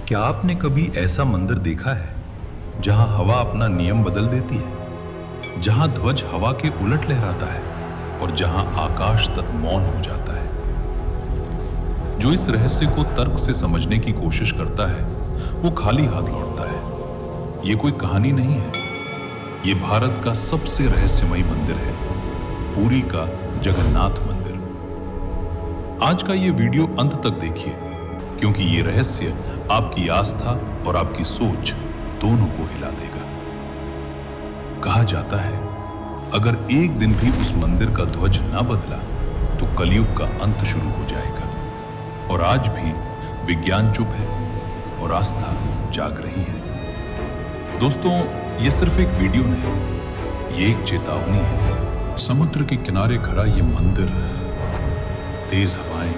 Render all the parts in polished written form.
क्या आपने कभी ऐसा मंदिर देखा है जहां हवा अपना नियम बदल देती है, जहां ध्वज हवा के उलट लहराता है और जहां आकाश तक मौन हो जाता है? जो इस रहस्य को तर्क से समझने की कोशिश करता है वो खाली हाथ लौटता है। ये कोई कहानी नहीं है, ये भारत का सबसे रहस्यमयी मंदिर है, पुरी का जगन्नाथ मंदिर। आज का ये वीडियो अंत तक देखिए, क्योंकि ये रहस्य आपकी आस्था और आपकी सोच दोनों को हिला देगा। कहा जाता है अगर एक दिन भी उस मंदिर का ध्वज ना बदला तो कलयुग का अंत शुरू हो जाएगा। और आज भी विज्ञान चुप है और आस्था जाग रही है। दोस्तों, ये सिर्फ एक वीडियो नहीं, ये एक चेतावनी है। समुद्र के किनारे खड़ा ये मंदिर, तेज हवाएं,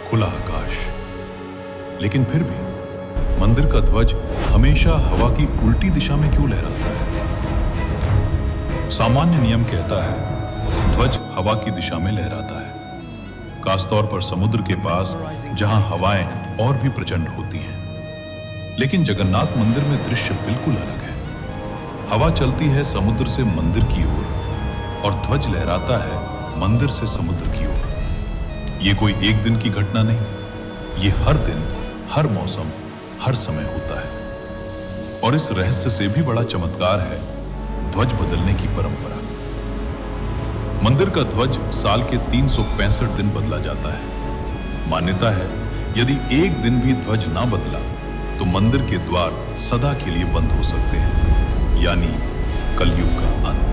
खुला आकाश, लेकिन फिर भी मंदिर का ध्वज हमेशा हवा की उल्टी दिशा में क्यों लहराता है? सामान्य नियम कहता है ध्वज हवा की दिशा में लहराता है, खासतौर पर समुद्र के पास जहां हवाएं और भी प्रचंड होती हैं। लेकिन जगन्नाथ मंदिर में दृश्य बिल्कुल अलग है। हवा चलती है समुद्र से मंदिर की ओर और ध्वज लहराता है मंदिर से समुद्र की ओर। ये कोई एक दिन की घटना नहीं, ये हर दिन, हर मौसम, हर समय होता है। और इस रहस्य से भी बड़ा चमत्कार है ध्वज बदलने की परंपरा। मंदिर का ध्वज साल के 365 दिन बदला जाता है। मान्यता है यदि एक दिन भी ध्वज ना बदला तो मंदिर के द्वार सदा के लिए बंद हो सकते हैं, यानी कलयुग का अंत।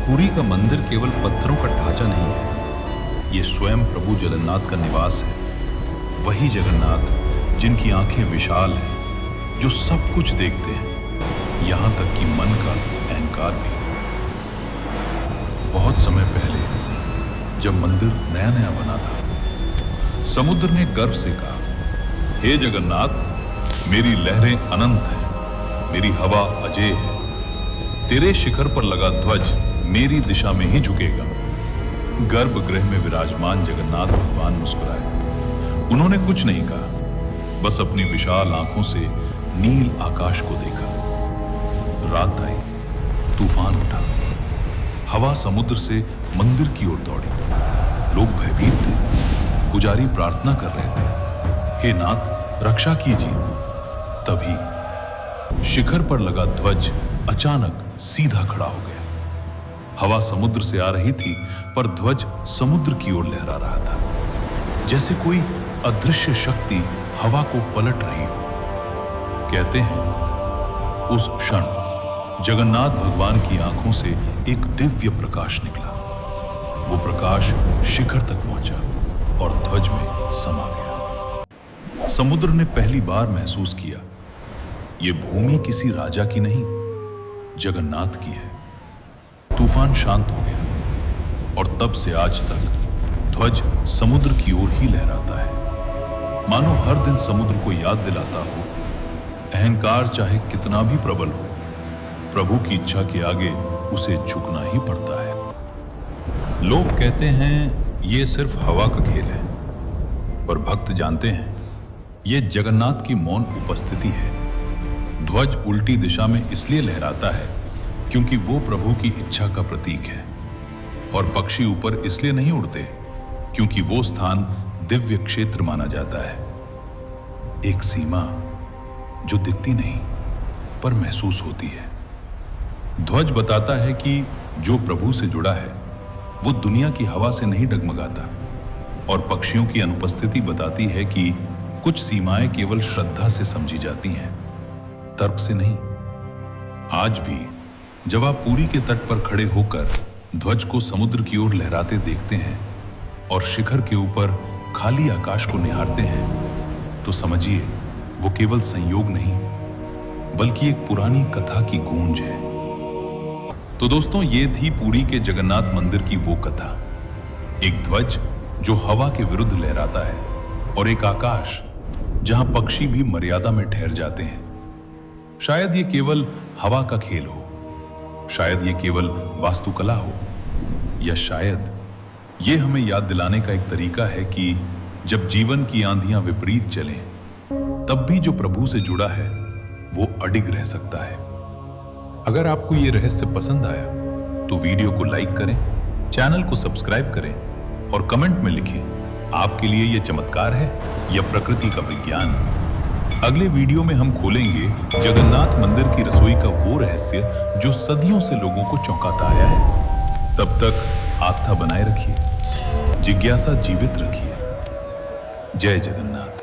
पुरी का मंदिर केवल पत्थरों का ढांचा नहीं है, ये स्वयं प्रभु जगन्नाथ का निवास है। वही जगन्नाथ जिनकी आंखें विशाल हैं, जो सब कुछ देखते हैं, यहां तक कि मन का अहंकार भी। बहुत समय पहले जब मंदिर नया नया बना था, समुद्र ने गर्व से कहा, हे जगन्नाथ, मेरी लहरें अनंत हैं, मेरी हवा अजेय है, तेरे शिखर पर लगा ध्वज मेरी दिशा में ही झुकेगा। गर्भगृह में विराजमान जगन्नाथ भगवान मुस्कुराए। उन्होंने कुछ नहीं कहा, बस अपनी विशाल आंखों से नील आकाश को देखा। रात आई, तूफान उठा, हवा समुद्र से मंदिर की ओर दौड़ी। लोग भयभीत थे, पुजारी प्रार्थना कर रहे थे, हे नाथ रक्षा कीजिए। तभी शिखर पर लगा ध्वज अचानक सीधा खड़ा हो गया। हवा समुद्र से आ रही थी, पर ध्वज समुद्र की ओर लहरा रहा था, जैसे कोई अदृश्य शक्ति हवा को पलट रही हो। कहते हैं उस क्षण जगन्नाथ भगवान की आंखों से एक दिव्य प्रकाश निकला। वो प्रकाश शिखर तक पहुंचा और ध्वज में समा गया। समुद्र ने पहली बार महसूस किया ये भूमि किसी राजा की नहीं, जगन्नाथ की है। तूफान शांत हो गया और तब से आज तक ध्वज समुद्र की ओर ही लहराता है, मानो हर दिन समुद्र को याद दिलाता हो, अहंकार चाहे कितना भी प्रबल हो, प्रभु की इच्छा के आगे उसे झुकना ही पड़ता है। लोग कहते हैं ये सिर्फ हवा का खेल है, पर भक्त जानते हैं ये जगन्नाथ की मौन उपस्थिति है। ध्वज उल्टी दिशा में इसलिए लहराता है क्योंकि वो प्रभु की इच्छा का प्रतीक है, और पक्षी ऊपर इसलिए नहीं उड़ते क्योंकि वो स्थान दिव्य क्षेत्र माना जाता है। एक सीमा जो दिखती नहीं पर महसूस होती है। ध्वज बताता है कि जो प्रभु से जुड़ा है वो दुनिया की हवा से नहीं डगमगाता, और पक्षियों की अनुपस्थिति बताती है कि कुछ सीमाएं केवल श्रद्धा से समझी जाती हैं, तर्क से नहीं। आज भी जब आप पुरी के तट पर खड़े होकर ध्वज को समुद्र की ओर लहराते देखते हैं और शिखर के ऊपर खाली आकाश को निहारते हैं, तो समझिए वो केवल संयोग नहीं बल्कि एक पुरानी कथा की गूंज है। तो दोस्तों, ये थी पुरी के जगन्नाथ मंदिर की वो कथा। एक ध्वज जो हवा के विरुद्ध लहराता है और एक आकाश जहां पक्षी भी मर्यादा में ठहर जाते हैं। शायद ये केवल हवा का खेल हो, शायद ये केवल वास्तुकला हो, या शायद ये हमें याद दिलाने का एक तरीका है कि जब जीवन की आंधियां विपरीत चलें तब भी जो प्रभु से जुड़ा है वो अडिग रह सकता है। अगर आपको ये रहस्य पसंद आया तो वीडियो को लाइक करें, चैनल को सब्सक्राइब करें और कमेंट में लिखें आपके लिए ये चमत्कार है या प्रकृति का विज्ञान। अगले वीडियो में हम खोलेंगे जगन्नाथ मंदिर की रसोई का वो रहस्य जो सदियों से लोगों को चौंकाता आया है। तब तक आस्था बनाए रखिए, जिज्ञासा जीवित रखिए। जय जगन्नाथ।